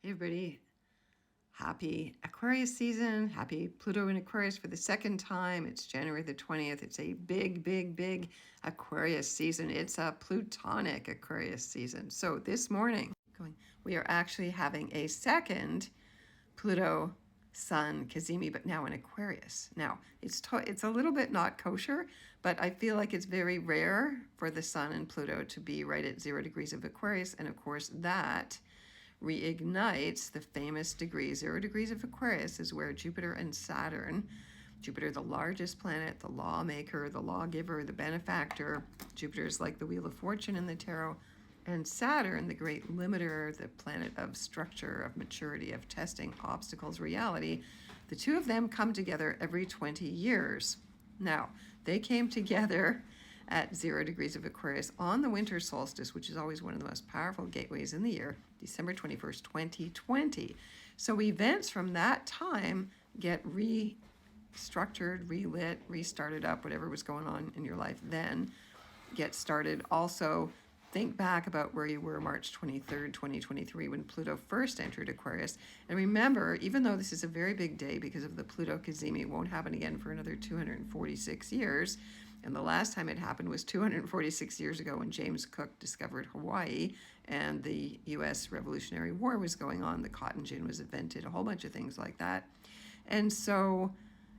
Hey everybody, happy Aquarius season, happy Pluto in Aquarius for the second time. It's January the 20th. It's a big Aquarius season. It's a Plutonic Aquarius season. So this morning, we are actually having a second Pluto Sun Cazimi, but now in Aquarius. Now, it's a little bit not kosher, but I feel like it's very rare for the Sun and Pluto to be right at 0 degrees of Aquarius, and of course that reignites the famous degree. 0 degrees of Aquarius is where Jupiter and Saturn, Jupiter the largest planet, the lawmaker, the lawgiver, the benefactor. Jupiter is like the wheel of fortune in the tarot. And Saturn, the great limiter, the planet of structure, of maturity, of testing, obstacles, reality. The two of them come together every 20 years. Now, they came together at 0 degrees of Aquarius on the winter solstice, which is always one of the most powerful gateways in the year, December 21st, 2020. So events from that time get restructured, relit, restarted up, whatever was going on in your life then get started. Also, think back about where you were March 23rd, 2023, when Pluto first entered Aquarius. And remember, even though this is a very big day because of the Pluto Cazimi, it won't happen again for another 246 years. And the last time it happened was 246 years ago when James Cook discovered Hawaii and the U.S. Revolutionary War was going on. The cotton gin was invented, a whole bunch of things like that. And so,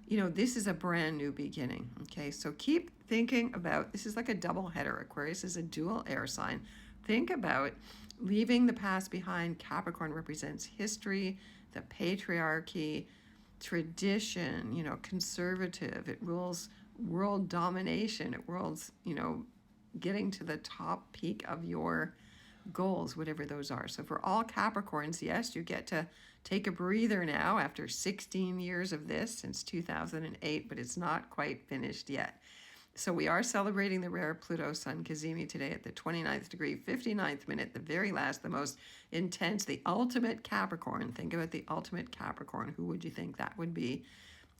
this is a brand new beginning, okay? So keep thinking about, this is like a double header. Aquarius is a dual air sign. Think about leaving the past behind. Capricorn represents history, the patriarchy, tradition, conservative. It rules world domination. It rules, getting to the top peak of your goals, whatever those are. So for all Capricorns, yes, you get to take a breather now after 16 years of this since 2008, but it's not quite finished yet. So we are celebrating the rare Pluto Sun Cazimi today at the 29th degree, 59th minute, the very last, the most intense, the ultimate Capricorn. Think about the ultimate Capricorn. Who would you think that would be?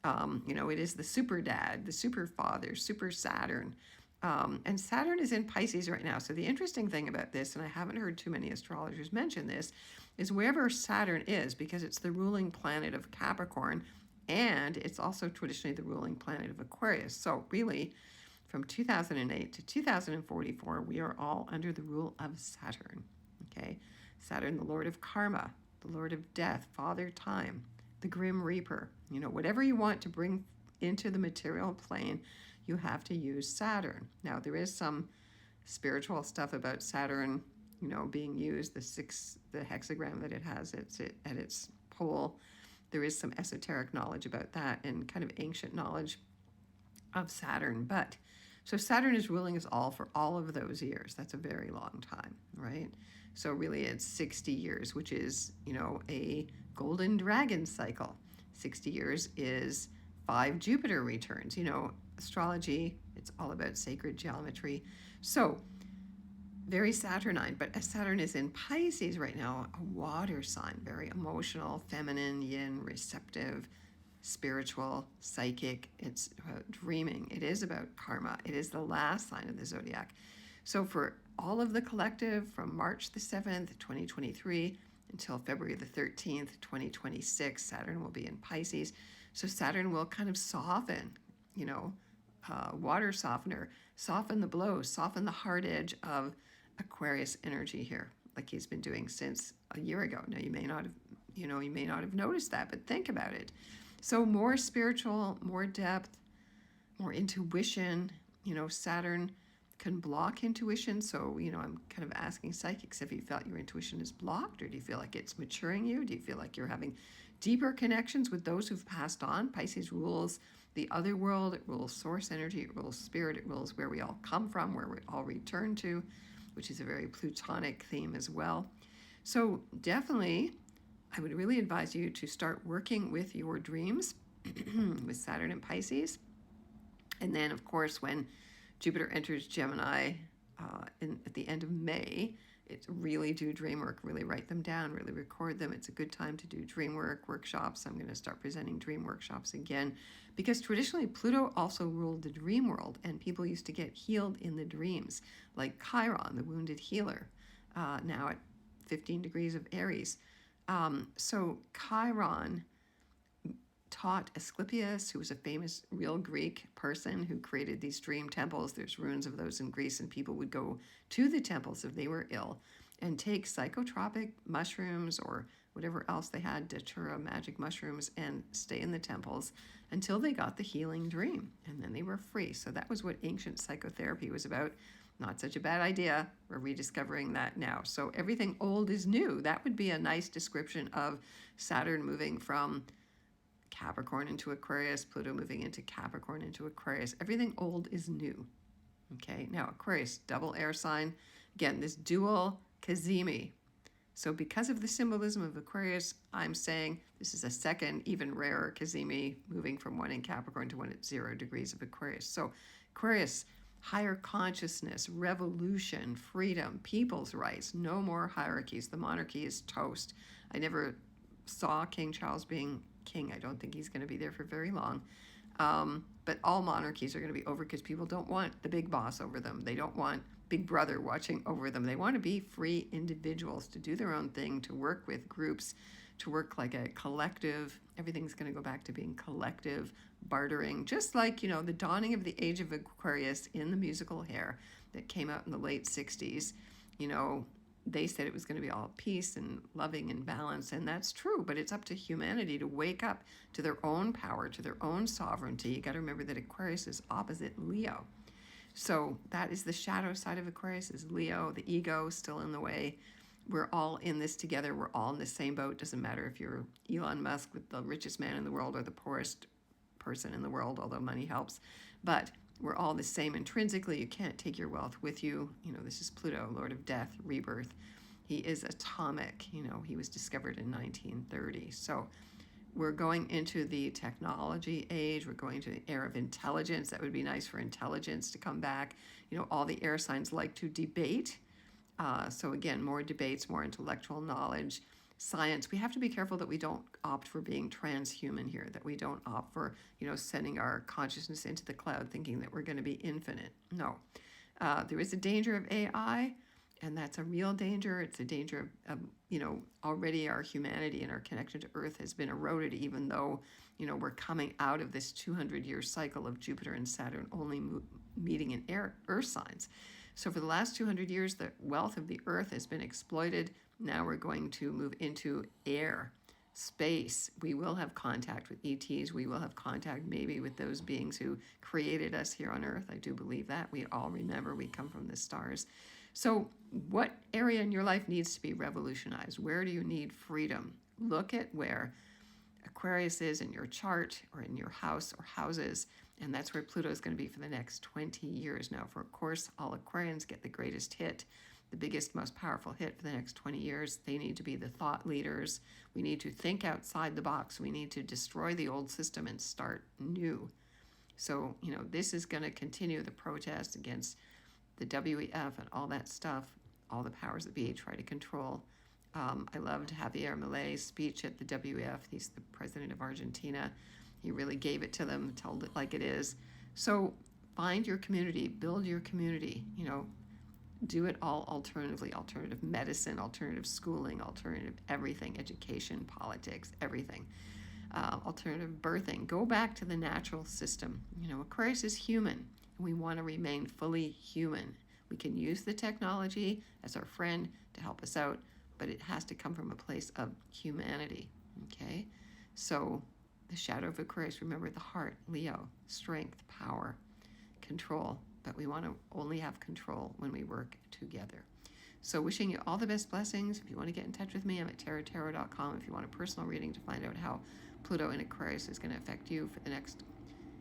It is the super dad, the super father, super Saturn. And Saturn is in Pisces right now. So the interesting thing about this, and I haven't heard too many astrologers mention this, is wherever Saturn is, because it's the ruling planet of Capricorn, and it's also traditionally the ruling planet of Aquarius. So really, from 2008 to 2044, we are all under the rule of Saturn, okay? Saturn, the Lord of Karma, the Lord of Death, Father Time, the Grim Reaper. Whatever you want to bring into the material plane, you have to use Saturn. Now, there is some spiritual stuff about Saturn, being used, the hexagram that it has at its pole. There is some esoteric knowledge about that and kind of ancient knowledge of Saturn. But so Saturn is ruling us all for all of those years. That's a very long time, right? So really it's 60 years, which is, a golden dragon cycle. 60 years is 5 Jupiter returns. Astrology, it's all about sacred geometry. So very Saturnine, but as Saturn is in Pisces right now, a water sign, very emotional, feminine, yin, receptive, spiritual, psychic. It's about dreaming. It is about karma. It is the last sign of the zodiac. So for all of the collective from March the 7th, 2023 until February the 13th, 2026, Saturn will be in Pisces. So Saturn will kind of soften, water softener, soften the blows, soften the hard edge of Aquarius energy here, like he's been doing since a year ago. Now you may not have noticed that, but think about it. So more spiritual, more depth, more intuition. Saturn can block intuition. So, I'm kind of asking psychics, if you felt your intuition is blocked, or do you feel like it's maturing you? Do you feel like you're having deeper connections with those who've passed on? Pisces rules the other world. It rules source energy. It rules spirit. It rules where we all come from, where we all return to, which is a very Plutonic theme as well. So definitely, I would really advise you to start working with your dreams with Saturn and Pisces. And then, of course, when Jupiter enters Gemini at the end of May, it's really do dream work, really write them down, really record them. It's a good time to do dream work workshops. I'm going to start presenting dream workshops again, because traditionally Pluto also ruled the dream world, and people used to get healed in the dreams, like Chiron, the wounded healer, now at 15 degrees of Aries. So Chiron taught Asclepius, who was a famous real Greek person who created these dream temples. There's ruins of those in Greece, and people would go to the temples if they were ill and take psychotropic mushrooms or whatever else they had, datura, magic mushrooms, and stay in the temples until they got the healing dream, and then they were free. So that was what ancient psychotherapy was about. Not such a bad idea. We're rediscovering that now. So everything old is new. That would be a nice description of Saturn moving from Capricorn into Aquarius, Pluto moving into Capricorn into Aquarius. Everything old is new. Okay, now Aquarius, double air sign. Again, this dual Cazimi. So because of the symbolism of Aquarius, I'm saying this is a second, even rarer Cazimi, moving from one in Capricorn to one at 0 degrees of Aquarius. So Aquarius, higher consciousness, revolution, freedom, people's rights, no more hierarchies. The monarchy is toast. I never saw King Charles being king. I don't think he's going to be there for very long. But all monarchies are going to be over because people don't want the big boss over them. They don't want Big Brother watching over them. They want to be free individuals to do their own thing, to work with groups, to work like a collective. Everything's going to go back to being collective, bartering, just like, the dawning of the age of Aquarius in the musical Hair that came out in the late 60s. They said it was going to be all peace and loving and balance, and that's true, but it's up to humanity to wake up to their own power, to their own sovereignty. You got to remember that Aquarius is opposite Leo. So that is the shadow side of Aquarius, is Leo, the ego still in the way. We're all in this together. We're all in the same boat. Doesn't matter if you're Elon Musk, with the richest man in the world, or the poorest person in the world, although money helps. But we're all the same intrinsically. You can't take your wealth with you. This is Pluto, Lord of Death, Rebirth. He is atomic. He was discovered in 1930. So we're going into the technology age. We're going to the era of intelligence. That would be nice for intelligence to come back. All the air signs like to debate. So again, more debates, more intellectual knowledge. Science, we have to be careful that we don't opt for being transhuman here, that we don't opt for, sending our consciousness into the cloud thinking that we're going to be infinite. No. There is a danger of AI, and that's a real danger. It's a danger of already our humanity and our connection to Earth has been eroded, even though, we're coming out of this 200-year cycle of Jupiter and Saturn only meeting in Earth signs. So for the last 200 years, the wealth of the Earth has been exploited. Now we're going to move into air, space. We will have contact with ETs. We will have contact maybe with those beings who created us here on Earth. I do believe that. We all remember we come from the stars. So what area in your life needs to be revolutionized? Where do you need freedom? Look at where Aquarius is in your chart or in your house or houses, and that's where Pluto is going to be for the next 20 years. Now, of course, all Aquarians get the greatest hit, the biggest, most powerful hit for the next 20 years. They need to be the thought leaders. We need to think outside the box. We need to destroy the old system and start new. So, this is going to continue the protest against the WEF and all that stuff, all the powers that be try to control. I loved Javier Milei's speech at the WEF. He's the president of Argentina. He really gave it to them, told it like it is. So find your community, build your community, do it all alternatively, alternative medicine, alternative schooling, alternative everything, education, politics, everything, alternative birthing. Go back to the natural system. Aquarius is human, and we want to remain fully human. We can use the technology as our friend to help us out, but it has to come from a place of humanity, okay? So the shadow of Aquarius, remember the heart, Leo, strength, power, control, but we want to only have control when we work together. So wishing you all the best blessings. If you want to get in touch with me, I'm at tarottarot.com. If you want a personal reading to find out how Pluto in Aquarius is going to affect you for the next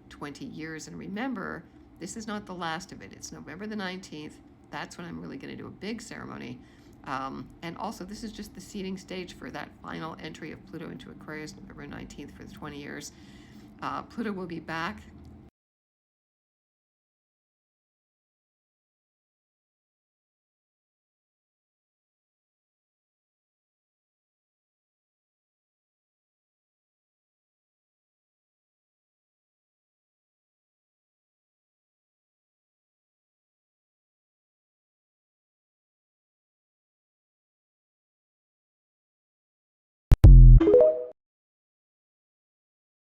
20 years. And remember, this is not the last of it. It's November the 19th. That's when I'm really going to do a big ceremony. And also, this is just the seeding stage for that final entry of Pluto into Aquarius, November 19th for the 20 years. Pluto will be back